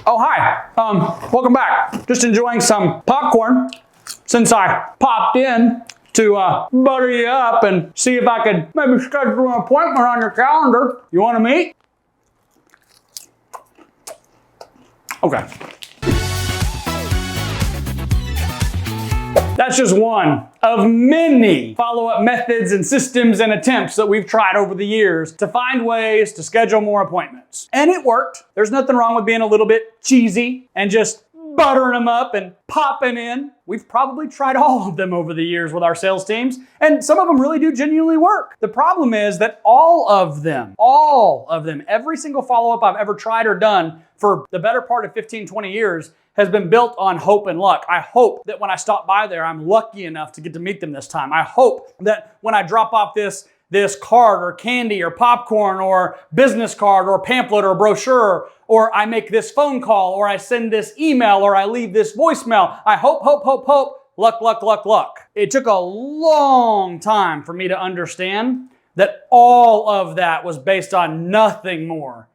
Oh, hi. Welcome back. Just enjoying some popcorn since I popped in to butter you up and see if I could maybe schedule an appointment on your calendar. You want to meet? Okay. That's just one of many follow-up methods and systems and attempts that we've tried over the years to find ways to schedule more appointments. And it worked. There's nothing wrong with being a little bit cheesy and just buttering them up and popping in. We've probably tried all of them over the years with our sales teams, and some of them really do genuinely work. The problem is that all of them, every single follow-up I've ever tried or done for the better part of 15, 20 years has been built on hope and luck. I hope that when I stop by there, I'm lucky enough to get to meet them this time. I hope that when I drop off this card or candy or popcorn or business card or pamphlet or brochure, or I make this phone call or I send this email or I leave this voicemail, I hope, luck. It took a long time for me to understand that all of that was based on nothing more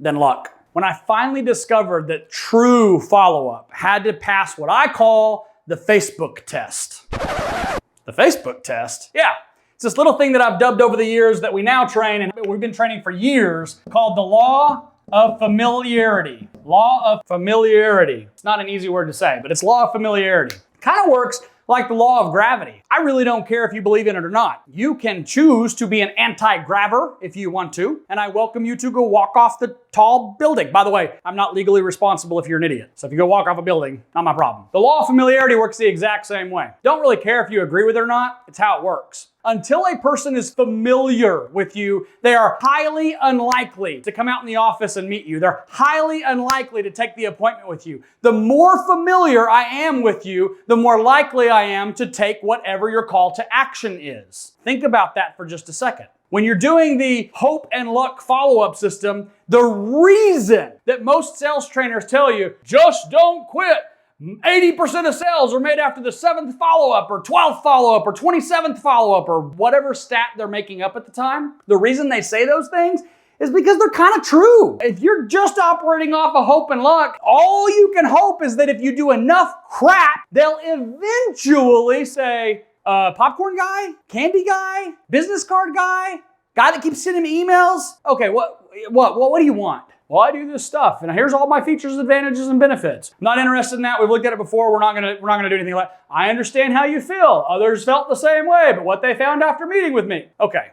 than luck. When I finally discovered that true follow-up had to pass what I call the Facebook test. The Facebook test? Yeah. It's this little thing that I've dubbed over the years that we now train, and we've been training for years, called the Law of Familiarity. Law of Familiarity. It's not an easy word to say, but it's Law of Familiarity. It kind of works like the law of gravity. I really don't care if you believe in it or not. You can choose to be an anti-graver if you want to, and I welcome you to go walk off the tall building. By the way, I'm not legally responsible if you're an idiot. So if you go walk off a building, not my problem. The law of familiarity works the exact same way. Don't really care if you agree with it or not. It's how it works. Until a person is familiar with you, they are highly unlikely to come out in the office and meet you. They're highly unlikely to take the appointment with you. The more familiar I am with you, the more likely I am to take whatever your call to action is. Think about that for just a second. When you're doing the hope and luck follow-up system, the reason that most sales trainers tell you, just don't quit, 80% of sales are made after the 7th follow-up or 12th follow-up or 27th follow-up or whatever stat they're making up at the time. The reason they say those things is because they're kind of true. If you're just operating off of hope and luck, all you can hope is that if you do enough crap, they'll eventually say, popcorn guy, candy guy, business card guy that keeps sending me emails. Okay, what do you want? Well, I do this stuff, and here's all my features, advantages, and benefits. I'm not interested in that. We've looked at it before. We're not gonna do anything like that. I understand how you feel. Others felt the same way, but what they found after meeting with me. Okay,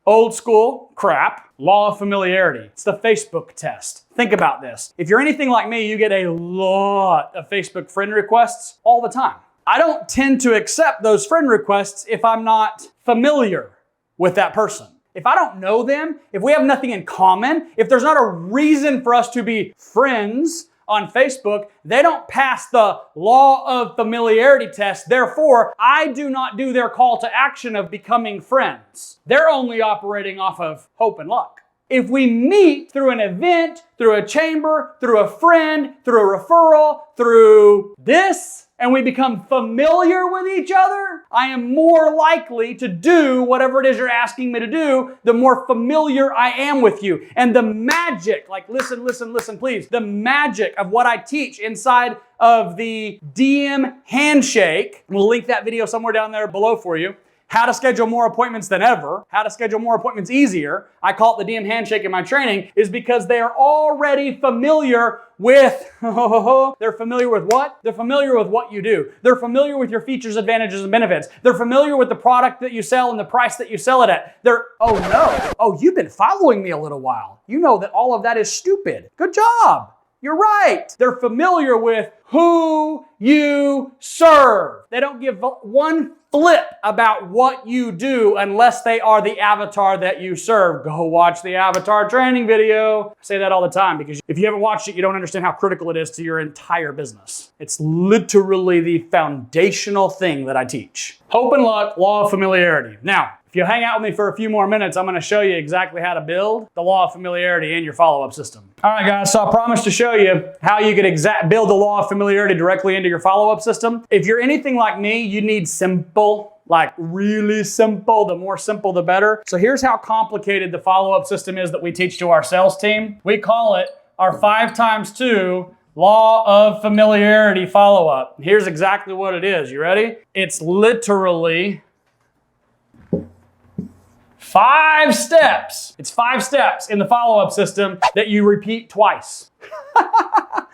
old school crap. Law of familiarity. It's the Facebook test. Think about this. If you're anything like me, you get a lot of Facebook friend requests all the time. I don't tend to accept those friend requests if I'm not familiar with that person. If I don't know them, if we have nothing in common, if there's not a reason for us to be friends on Facebook, they don't pass the law of familiarity test. Therefore, I do not do their call to action of becoming friends. They're only operating off of hope and luck. If we meet through an event, through a chamber, through a friend, through a referral, through this, and we become familiar with each other, I am more likely to do whatever it is you're asking me to do, the more familiar I am with you. And the magic, like listen, please, the magic of what I teach inside of the DM handshake, we'll link that video somewhere down there below for you, how to schedule more appointments than ever, how to schedule more appointments easier, I call it the DM handshake in my training, is because they are already familiar with, they're familiar with what? They're familiar with what you do. They're familiar with your features, advantages, and benefits. They're familiar with the product that you sell and the price that you sell it at. You've been following me a little while. You know that all of that is stupid. Good job. You're right. They're familiar with who you serve. They don't give one flip about what you do unless they are the avatar that you serve. Go watch the avatar training video. I say that all the time because if you haven't watched it, you don't understand how critical it is to your entire business. It's literally the foundational thing that I teach. Hope and luck, law of familiarity. Now, if you hang out with me for a few more minutes, I'm going to show you exactly how to build the law of familiarity in your follow-up system. All right, guys, so I promised to show you how you could build the law of familiarity directly into your follow-up system. If you're anything like me, you need simple, like really simple. The more simple, the better. So here's how complicated the follow-up system is that we teach to our sales team. We call it our 5 times 2 Law of Familiarity follow-up. Here's exactly what it is. You ready? It's literally 5 steps. It's 5 steps in the follow-up system that you repeat twice.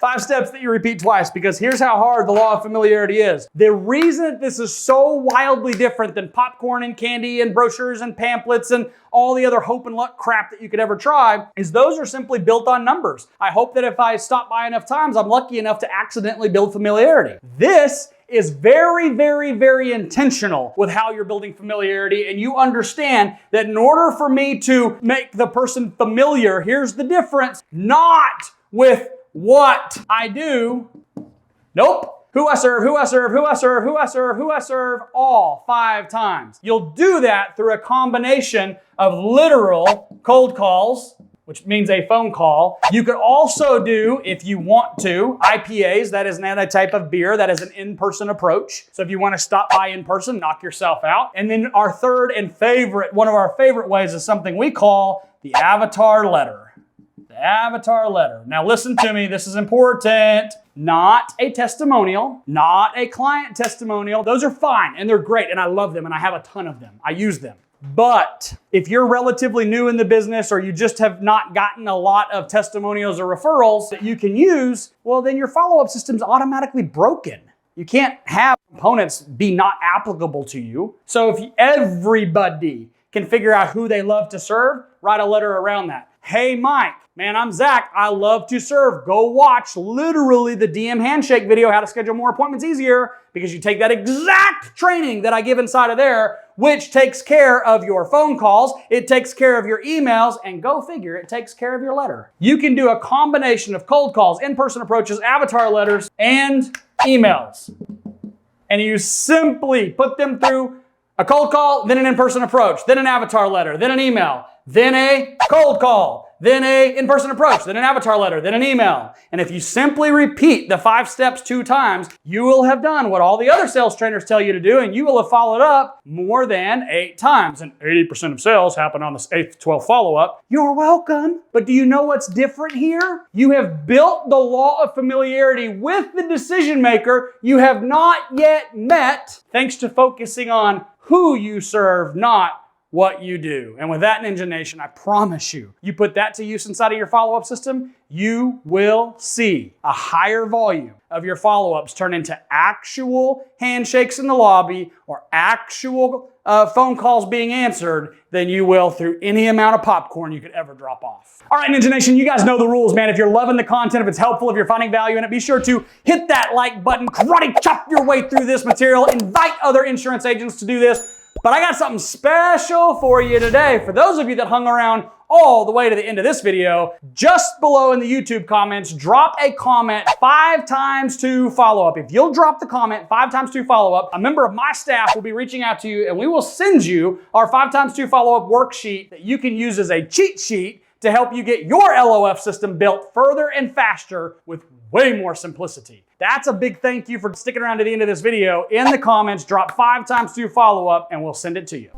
5 steps that you repeat twice, because here's how hard the Law of Familiarity is. The reason that this is so wildly different than popcorn and candy and brochures and pamphlets and all the other hope and luck crap that you could ever try is those are simply built on numbers. I hope that if I stop by enough times, I'm lucky enough to accidentally build familiarity. This is very, very, very intentional with how you're building familiarity, and you understand that in order for me to make the person familiar, here's the difference, not with what I do. Nope. Who I serve, who I serve, who I serve, who I serve, who I serve, all 5 times. You'll do that through a combination of literal cold calls, which means a phone call. You could also do, if you want to, IPAs. That is another type of beer. That is an in-person approach. So if you want to stop by in person, knock yourself out. And then our third and favorite, one of our favorite ways is something we call the avatar letter. The avatar letter. Now listen to me, this is important. Not a testimonial, not a client testimonial. Those are fine and they're great and I love them and I have a ton of them. I use them. But if you're relatively new in the business or you just have not gotten a lot of testimonials or referrals that you can use, well, then your follow-up system's automatically broken. You can't have components be not applicable to you. So if everybody can figure out who they love to serve, write a letter around that. Hey, Mike, man, I'm Zach. I love to serve. Go watch literally the DM handshake video, how to schedule more appointments easier, because you take that exact training that I give inside of there, which takes care of your phone calls, it takes care of your emails, and go figure, it takes care of your letter. You can do a combination of cold calls, in-person approaches, avatar letters, and emails. And you simply put them through a cold call, then an in-person approach, then an avatar letter, then an email, then a cold call, then a in-person approach, then an avatar letter, then an email. And if you simply repeat the 5 steps 2 times, you will have done what all the other sales trainers tell you to do, and you will have followed up more than 8 times. And 80% of sales happen on the 8th to 12th follow-up. You're welcome. But do you know what's different here? You have built the law of familiarity with the decision maker you have not yet met, thanks to focusing on who you serve, not what you do. And with that, Ninja Nation, I promise you, you put that to use inside of your follow-up system, you will see a higher volume of your follow-ups turn into actual handshakes in the lobby or actual phone calls being answered than you will through any amount of popcorn you could ever drop off. All right, Ninja Nation, you guys know the rules, man. If you're loving the content, if it's helpful, if you're finding value in it, be sure to hit that like button, karate chop your way through this material, invite other insurance agents to do this. But I got something special for you today. For those of you that hung around all the way to the end of this video, just below in the YouTube comments, drop a comment 5 times 2 follow-up. If you'll drop the comment 5 times 2 follow-up, a member of my staff will be reaching out to you and we will send you our 5 times 2 follow-up worksheet that you can use as a cheat sheet to help you get your LOF system built further and faster with way more simplicity. That's a big thank you for sticking around to the end of this video. In the comments, drop 5 times 2 follow-up and we'll send it to you.